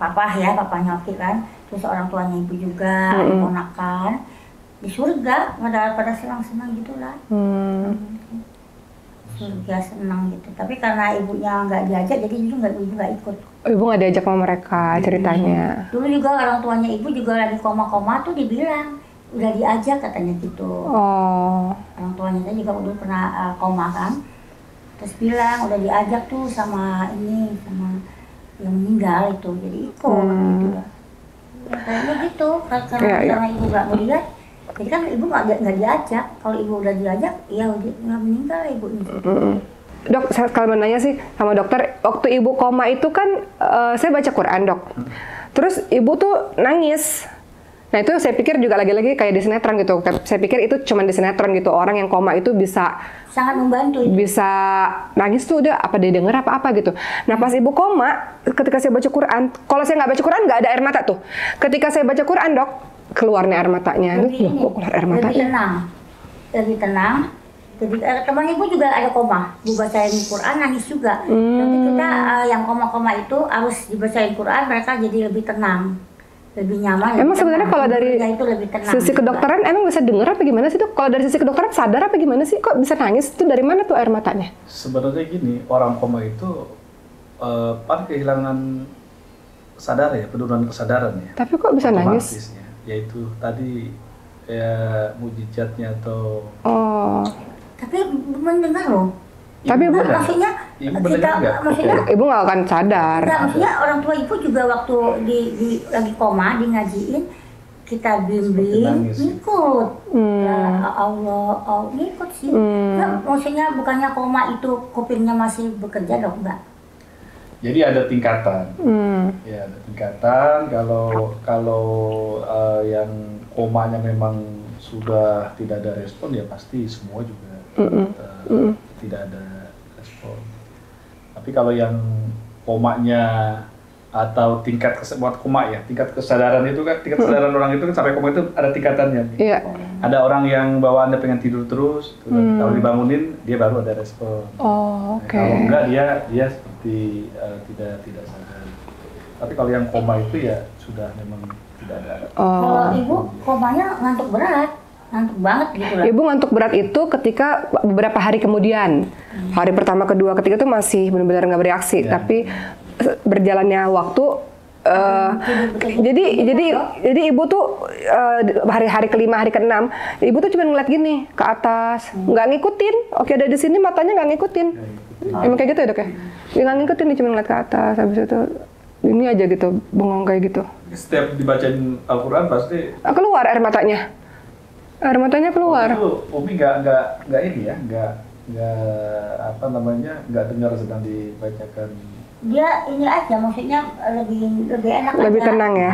[SPEAKER 2] papanya Oki kan, terus orang tuanya ibu juga, ponakan. Di surga pada senang-senang gitulah. Surga senang gitu. Tapi karena ibunya nggak diajak, jadi ibu nggak ikut.
[SPEAKER 1] Ibu nggak diajak sama mereka ceritanya.
[SPEAKER 2] Dulu juga orang tuanya ibu juga lagi koma-koma tuh dibilang udah diajak katanya gitu. Orang tuanya saya juga udah pernah koma kan. Terus bilang udah diajak tuh sama sama yang meninggal itu, jadi ikut gitu lah. Kayaknya gitu karena ibu nggak melihat. Jadi kan ibu nggak diajak. Kalau ibu udah diajak, ya udah meninggal ibu.
[SPEAKER 1] Dok, saya kalau mau nanya sih sama dokter, waktu ibu koma itu kan saya baca Quran, Dok. Terus ibu tuh nangis. Nah itu saya pikir juga lagi-lagi kayak di sinetron gitu. Saya pikir itu cuma di sinetron gitu. Orang yang koma itu bisa
[SPEAKER 2] sangat membantu.
[SPEAKER 1] Bisa nangis tuh udah apa dia denger apa gitu. Nah pas ibu koma, ketika saya baca Quran, kalau saya nggak baca Quran nggak ada air mata tuh. Ketika saya baca Quran, Dok, keluarnya air matanya. Kok keluar air matanya?
[SPEAKER 2] Lebih tenang. Jadi teman ibu juga ada koma, ibu bacain Quran nangis juga. Tapi kita yang koma-koma itu harus dibacain Quran, mereka jadi lebih tenang, lebih nyaman.
[SPEAKER 1] Emang sebenarnya kalau dari sisi kedokteran emang bisa denger apa gimana sih, Dok? Kalau dari sisi kedokteran sadar apa gimana sih? Kok bisa nangis? Itu dari mana tuh air matanya?
[SPEAKER 3] Sebenarnya gini, orang koma itu pada kehilangan sadar ya, penurunan kesadaran ya.
[SPEAKER 1] Tapi kok bisa nangis?
[SPEAKER 3] Yaitu tadi ya mujizatnya atau
[SPEAKER 2] tapi mendengar loh.
[SPEAKER 1] Tapi ibu
[SPEAKER 2] maksudnya
[SPEAKER 1] ibu nggak akan sadar.
[SPEAKER 2] Enggak, maksudnya orang tua ibu juga waktu di lagi koma di ngajiin kita bimbing ngikut. Ya Allah ngikut sih. Nah, maksudnya bukannya koma itu kupingnya masih bekerja dong, enggak?
[SPEAKER 3] Jadi ada tingkatan. Ya, ada tingkatan. Kalau yang komanya memang sudah tidak ada respon, ya pasti semua juga tidak ada respon. Tapi kalau yang komanya atau tingkat tingkat kesadaran itu kan, tingkat kesadaran orang itu kan sampai koma itu ada tingkatannya.
[SPEAKER 1] Iya.
[SPEAKER 3] Ada orang yang bawaannya pengen tidur terus, kalau dibangunin dia baru ada respon.
[SPEAKER 1] Oke.
[SPEAKER 3] Kalau enggak dia seperti tidak sadar. Tapi kalau yang koma itu ya sudah memang tidak ada.
[SPEAKER 2] Kalau ibu komanya ngantuk berat. Ngantuk banget gitu lah.
[SPEAKER 1] Ibu ngantuk berat itu ketika beberapa hari kemudian. Hari pertama, kedua, ketiga itu masih benar-benar nggak bereaksi. Tapi berjalannya waktu, jadi ibu tuh hari kelima, hari keenam, ibu tuh cuma ngeliat gini ke atas, nggak ngikutin. Oke ada di sini matanya nggak ngikutin. Emang kayak gitu ya, Dok ya? Dia nggak ngikutin, dia cuma ngeliat ke atas. Habis itu ini aja gitu, bengong kayak gitu.
[SPEAKER 3] Setiap dibacain Al-Quran pasti
[SPEAKER 1] keluar air matanya. Air matanya keluar.
[SPEAKER 3] Itu Umi nggak ini ya, nggak dengar sedang dibacakan.
[SPEAKER 2] Dia ini aja, maksudnya lebih enak.
[SPEAKER 1] Lebih
[SPEAKER 2] aja.
[SPEAKER 1] Tenang ya.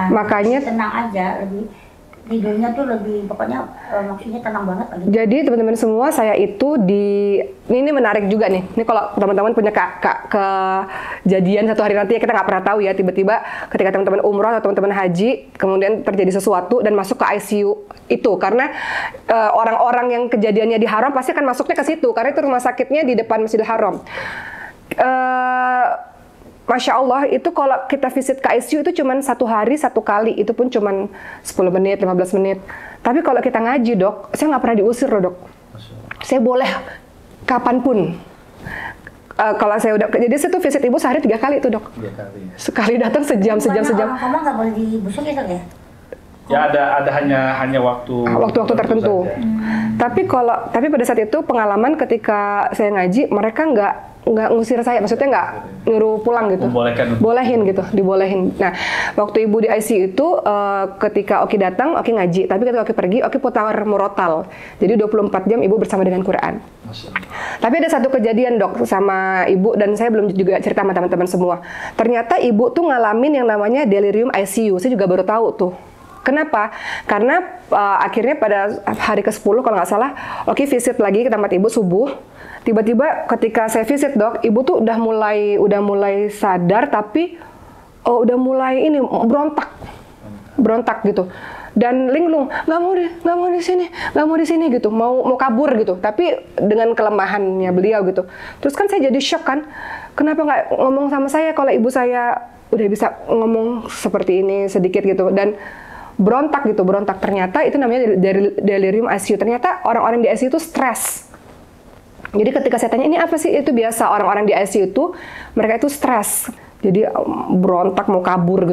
[SPEAKER 1] Makanya
[SPEAKER 2] tenang aja, lebih tidurnya tuh lebih pokoknya maksudnya tenang banget.
[SPEAKER 1] Jadi teman-teman semua, saya itu ini menarik juga nih. Ini kalau teman-teman punya kejadian satu hari nanti ya, kita nggak pernah tahu ya, tiba-tiba ketika teman-teman umroh atau teman-teman haji kemudian terjadi sesuatu dan masuk ke ICU itu, karena orang-orang yang kejadiannya di Haram pasti akan masuknya ke situ karena itu rumah sakitnya di depan Masjidil Haram. Masya Allah, itu kalau kita visit ke ICU itu cuma satu hari satu kali, itu pun cuma 10 menit, 15 menit. Tapi kalau kita ngaji, Dok, saya nggak pernah diusir loh, Dok. Saya boleh kapanpun. Kalau saya udah, jadi saya tuh visit ibu sehari 3 kali itu, Dok.
[SPEAKER 3] 3 kali.
[SPEAKER 1] Sekali datang sejam.
[SPEAKER 2] Orang koma nggak boleh dibusuk ya, Dok ya?
[SPEAKER 3] Ya ada hanya waktu
[SPEAKER 1] tertentu. Tapi pada saat itu pengalaman ketika saya ngaji, mereka nggak ngusir saya, maksudnya nggak nyuruh pulang gitu. Dibolehin. Nah, waktu ibu di ICU itu ketika Oki datang, Oki ngaji, tapi ketika Oki pergi, Oki putar murotal. Jadi 24 jam ibu bersama dengan Quran. Tapi ada satu kejadian, Dok, sama ibu, dan saya belum juga cerita sama teman-teman semua. Ternyata ibu tuh ngalamin yang namanya delirium ICU. Saya juga baru tahu tuh. Kenapa? Karena akhirnya pada hari ke-10 kalau nggak salah, oke visit lagi ke tempat ibu subuh. Tiba-tiba ketika saya visit dok, ibu tuh udah mulai sadar tapi udah mulai ini berontak gitu. Dan linglung, nggak mau di sini gitu, mau kabur gitu. Tapi dengan kelemahannya beliau gitu. Terus kan saya jadi shock kan, kenapa nggak ngomong sama saya kalau ibu saya udah bisa ngomong seperti ini sedikit gitu. Dan berontak ternyata itu namanya delirium ICU. Ternyata orang-orang di ICU itu stres. Jadi ketika saya tanya ini apa sih, itu biasa orang-orang di ICU itu mereka itu stres. Jadi berontak mau kabur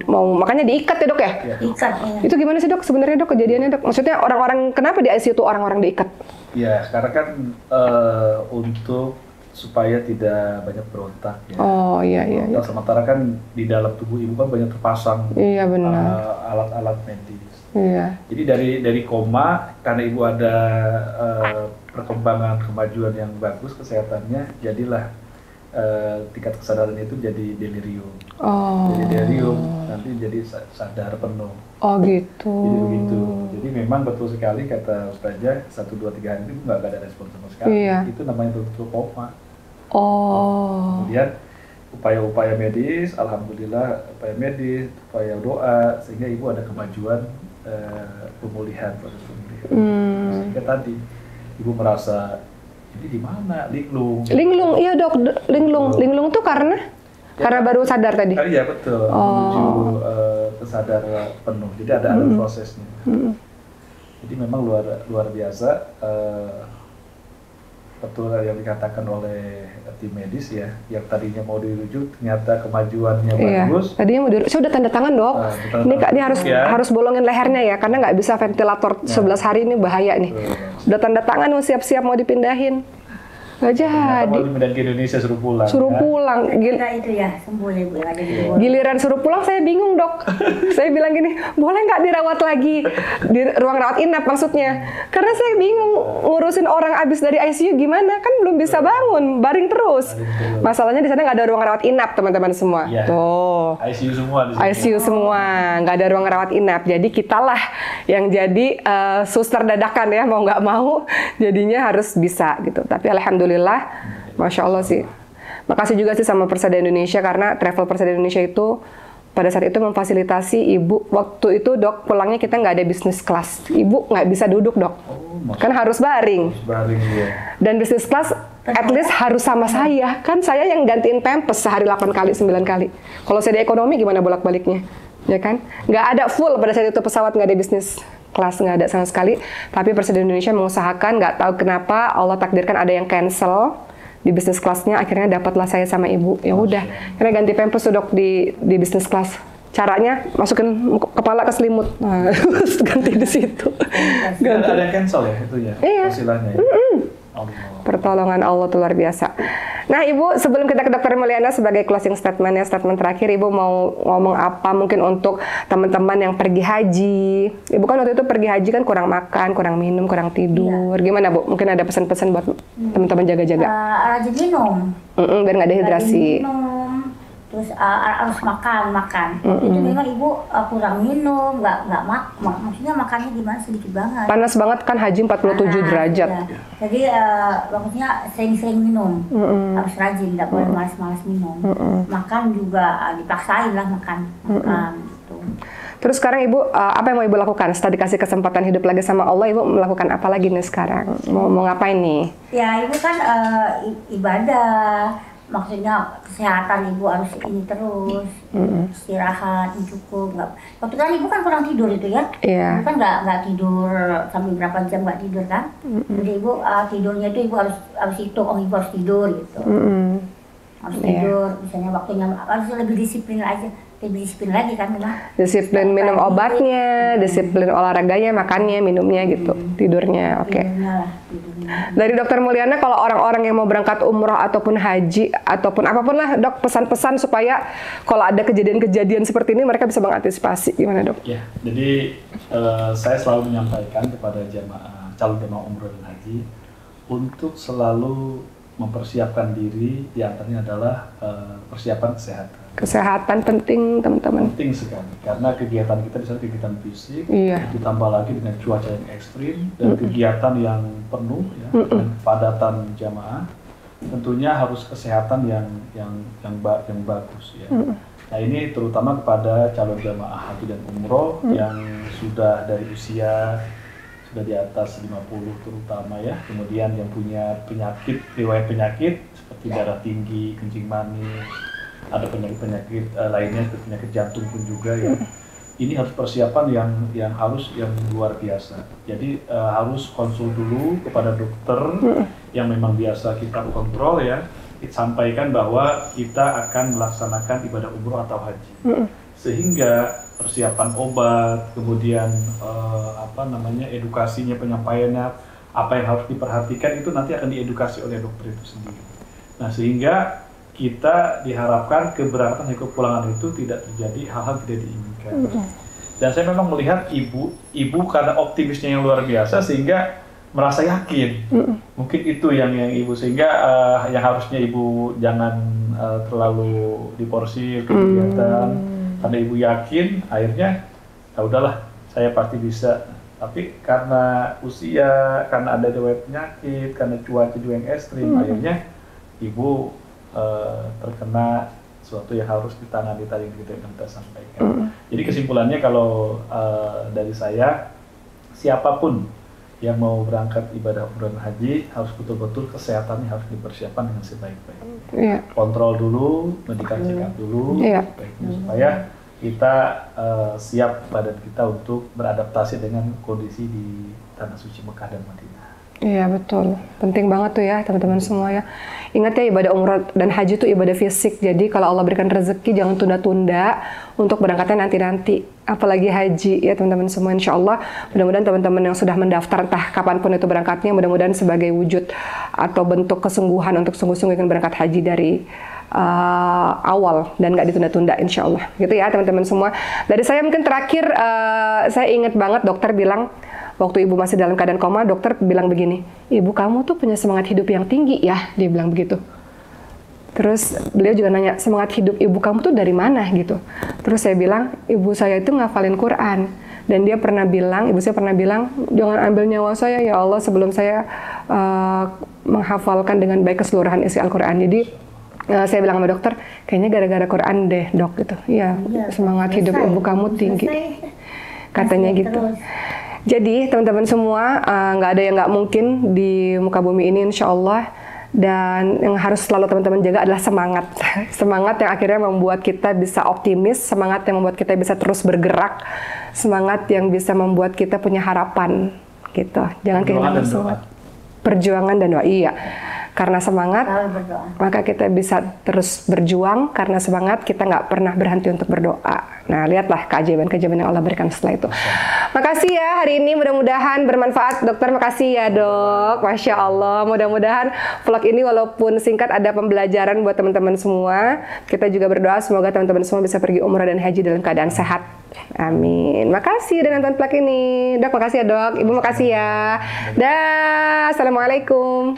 [SPEAKER 1] mau makanya diikat ya dok ya?
[SPEAKER 2] Ikat. Ya.
[SPEAKER 1] Itu gimana sih dok sebenarnya dok kejadiannya dok? Maksudnya orang-orang kenapa di ICU itu orang-orang diikat?
[SPEAKER 3] Ya sekarang kan untuk supaya tidak banyak berontak ya.
[SPEAKER 1] Oh iya.
[SPEAKER 3] Sementara kan di dalam tubuh ibu kan banyak terpasang alat-alat medis.
[SPEAKER 1] Iya.
[SPEAKER 3] Jadi dari koma karena ibu ada perkembangan kemajuan yang bagus kesehatannya, jadilah tingkat kesadaran itu jadi delirium. Jadi delirium nanti jadi sadar penuh.
[SPEAKER 1] Oh gitu.
[SPEAKER 3] Jadi begitu. Jadi memang betul sekali kata Ustazah 1, 2, 3 hari itu nggak ada respon sama sekali.
[SPEAKER 1] Iya.
[SPEAKER 3] Itu namanya betul koma.
[SPEAKER 1] Kemudian
[SPEAKER 3] upaya-upaya medis, alhamdulillah upaya doa sehingga ibu ada kemajuan pemulihan proses pemulihan. Sehingga tadi ibu merasa ini di mana linglung.
[SPEAKER 1] Iya dok, linglung tuh karena baru sadar tadi.
[SPEAKER 3] Iya betul. Menuju kesadar penuh. Jadi ada prosesnya. Jadi memang luar biasa. Betul yang dikatakan oleh tim medis ya, yang tadinya mau dirujuk ternyata kemajuannya bagus.
[SPEAKER 1] Tadinya mau saya udah tanda tangan dok. Ini harus bolongin lehernya ya, karena nggak bisa ventilator 11 hari ini bahaya nih. Udah tanda tangan mau siap-siap mau dipindahin. Nggak jadi.
[SPEAKER 3] Mau dipindahin ke Indonesia suruh pulang.
[SPEAKER 1] Pulang.
[SPEAKER 2] Itu ya sembuh ya Bu.
[SPEAKER 1] Giliran suruh pulang saya bingung dok. Saya bilang gini, boleh nggak dirawat lagi di ruang rawat inap maksudnya? Karena saya bingung ngurusin orang abis dari ICU gimana, kan belum bisa bangun, baring terus. Masalahnya di sana nggak ada ruang rawat inap teman-teman semua.
[SPEAKER 3] Ya.
[SPEAKER 1] Tuh.
[SPEAKER 3] ICU semua di sini.
[SPEAKER 1] ICU semua, nggak ada ruang rawat inap. Jadi kitalah yang jadi suster dadakan ya, mau nggak mau jadinya harus bisa gitu. Tapi alhamdulillah, Masya Allah sih. Makasih juga sih sama Persada Indonesia karena Travel Persada Indonesia itu pada saat itu memfasilitasi ibu. Waktu itu dok pulangnya kita nggak ada bisnis kelas. Ibu nggak bisa duduk dok. Kan harus baring.
[SPEAKER 3] Ya.
[SPEAKER 1] Dan bisnis kelas at least harus sama saya. Kan saya yang gantiin pampers sehari 8 kali, 9 kali. Kalau saya di ekonomi gimana bolak-baliknya? Ya kan? Nggak ada full pada saat itu pesawat, nggak ada bisnis kelas, nggak ada sama sekali. Tapi Persada Indonesia mengusahakan, nggak tahu kenapa Allah takdirkan ada yang cancel di bisnis kelasnya, akhirnya dapatlah saya sama ibu. Ya udah, akhirnya ganti pampers dok di bisnis kelas. Caranya masukin kepala ke selimut, nah, ganti di situ.
[SPEAKER 3] Ada yang cancel ya itu ya?
[SPEAKER 1] Iya.
[SPEAKER 3] Hasilnya ya?
[SPEAKER 1] Pertolongan Allah tuh luar biasa. Nah Ibu, sebelum kita ke Dokter Mulyana sebagai closing statement terakhir, Ibu mau ngomong apa mungkin untuk teman-teman yang pergi haji? Ibu kan waktu itu pergi haji kan kurang makan, kurang minum, kurang tidur. Iya. Gimana Bu? Mungkin ada pesan-pesan buat teman-teman jaga-jaga?
[SPEAKER 2] Rajin minum.
[SPEAKER 1] Biar nggak dehidrasi.
[SPEAKER 2] Terus harus makan. Itu memang ibu kurang minum, nggak maksudnya makannya gimana sedikit banget.
[SPEAKER 1] Panas banget kan haji 47 derajat.
[SPEAKER 2] Ya. Jadi maksudnya sering-sering minum, harus rajin, nggak boleh malas-malas minum. Makan juga dipaksain lah makan gitu.
[SPEAKER 1] Terus sekarang Ibu apa yang mau Ibu lakukan? Setelah dikasih kesempatan hidup lagi sama Allah, Ibu melakukan apa lagi nih sekarang? Mau ngapain nih?
[SPEAKER 2] Ya ibu kan ibadah. Maksudnya kesehatan ibu harus ini terus, istirahat yang cukup. Waktu kan ibu kan kurang tidur itu ya, ibu kan nggak tidur sampai berapa jam nggak tidur kan. Jadi ibu tidurnya itu ibu harus hitung, ibu harus tidur gitu. Harus tidur, misalnya waktunya harus lebih disiplin lagi kan memang. Disiplin
[SPEAKER 1] minum obatnya, disiplin olahraganya, makannya, minumnya gitu, tidurnya. Oke. Dari Dokter Mulyana, kalau orang-orang yang mau berangkat umroh ataupun haji ataupun apapun lah dok, pesan-pesan supaya kalau ada kejadian-kejadian seperti ini mereka bisa mengantisipasi, gimana dok?
[SPEAKER 3] Ya, jadi saya selalu menyampaikan kepada calon jemaah umroh dan haji untuk selalu mempersiapkan diri, di antaranya adalah persiapan kesehatan.
[SPEAKER 1] Kesehatan penting, teman-teman.
[SPEAKER 3] Penting sekali, karena kegiatan kita di sana kegiatan fisik,
[SPEAKER 1] Iya.
[SPEAKER 3] ditambah lagi dengan cuaca yang ekstrim dan kegiatan yang penuh ya, dan kepadatan jamaah, tentunya harus kesehatan yang bagus ya. Nah ini terutama kepada calon jamaah haji dan umroh yang sudah dari usia sudah di atas 50 terutama ya, kemudian yang punya penyakit, riwayat penyakit seperti darah tinggi, kencing manis, ada penyakit lainnya seperti penyakit jantung pun juga ya. Ini harus persiapan yang luar biasa. Jadi harus konsul dulu kepada dokter yang memang biasa kita kontrol ya. Sampaikan bahwa kita akan melaksanakan ibadah umroh atau haji. Sehingga persiapan obat, kemudian edukasinya, penyampaiannya, apa yang harus diperhatikan itu nanti akan diedukasi oleh dokter itu sendiri. Nah sehingga kita diharapkan keberangkatan dan kepulangan itu tidak terjadi hal-hal tidak diinginkan. Dan saya memang melihat ibu karena optimisnya yang luar biasa sehingga merasa yakin. Mungkin itu yang ibu, sehingga yang harusnya ibu jangan terlalu diporsir kegiatan. Karena ibu yakin, akhirnya ya udahlah, saya pasti bisa. Tapi karena usia, karena ada riwayat penyakit, karena cuaca juga yang ekstrim, akhirnya ibu terkena sesuatu yang harus ditangani tadi yang kita sampaikan. Jadi kesimpulannya kalau dari saya, siapapun yang mau berangkat ibadah umroh dan haji harus betul-betul kesehatannya harus dipersiapkan dengan sebaik-baiknya. Kontrol dulu, medical check up dulu, supaya kita siap badan kita untuk beradaptasi dengan kondisi di tanah suci Mekah dan Madinah.
[SPEAKER 1] Iya betul, penting banget tuh ya teman-teman semua ya. Ingat ya, ibadah umroh dan haji itu ibadah fisik. Jadi kalau Allah berikan rezeki jangan tunda-tunda untuk berangkatnya nanti-nanti. Apalagi haji ya teman-teman semua, insya Allah. Mudah-mudahan teman-teman yang sudah mendaftar entah kapanpun itu berangkatnya, mudah-mudahan sebagai wujud atau bentuk kesungguhan untuk sungguh-sungguh ingin berangkat haji dari awal dan nggak ditunda-tunda insya Allah. Gitu ya teman-teman semua. Dari saya mungkin terakhir, saya ingat banget dokter bilang, waktu ibu masih dalam keadaan koma, dokter bilang begini, ibu kamu tuh punya semangat hidup yang tinggi ya, dia bilang begitu. Terus beliau juga nanya, semangat hidup ibu kamu tuh dari mana gitu. Terus saya bilang, ibu saya itu ngafalin Quran. Dan dia pernah bilang, ibu saya pernah bilang, jangan ambil nyawa saya ya Allah sebelum saya menghafalkan dengan baik keseluruhan isi Al-Quran. Jadi saya bilang sama dokter, kayaknya gara-gara Quran deh dok gitu. Iya, semangat hidup ibu kamu tinggi. Katanya gitu. Jadi teman-teman semua, nggak ada yang nggak mungkin di muka bumi ini insya Allah. Dan yang harus selalu teman-teman jaga adalah semangat. Semangat yang akhirnya membuat kita bisa optimis, semangat yang membuat kita bisa terus bergerak, semangat yang bisa membuat kita punya harapan gitu. Jangan kehilangan semangat. Perjuangan dan doa, iya. Karena semangat, maka kita bisa terus berjuang. Karena semangat, kita nggak pernah berhenti untuk berdoa. Nah, lihatlah keajaiban-keajaiban yang Allah berikan setelah itu. Makasih ya hari ini, mudah-mudahan bermanfaat. Dokter, makasih ya dok. Masya Allah, mudah-mudahan vlog ini walaupun singkat ada pembelajaran buat teman-teman semua. Kita juga berdoa semoga teman-teman semua bisa pergi umrah dan haji dalam keadaan sehat. Amin. Makasih udah nonton vlog ini. Dok, makasih ya dok. Ibu makasih ya. Dah. Assalamualaikum.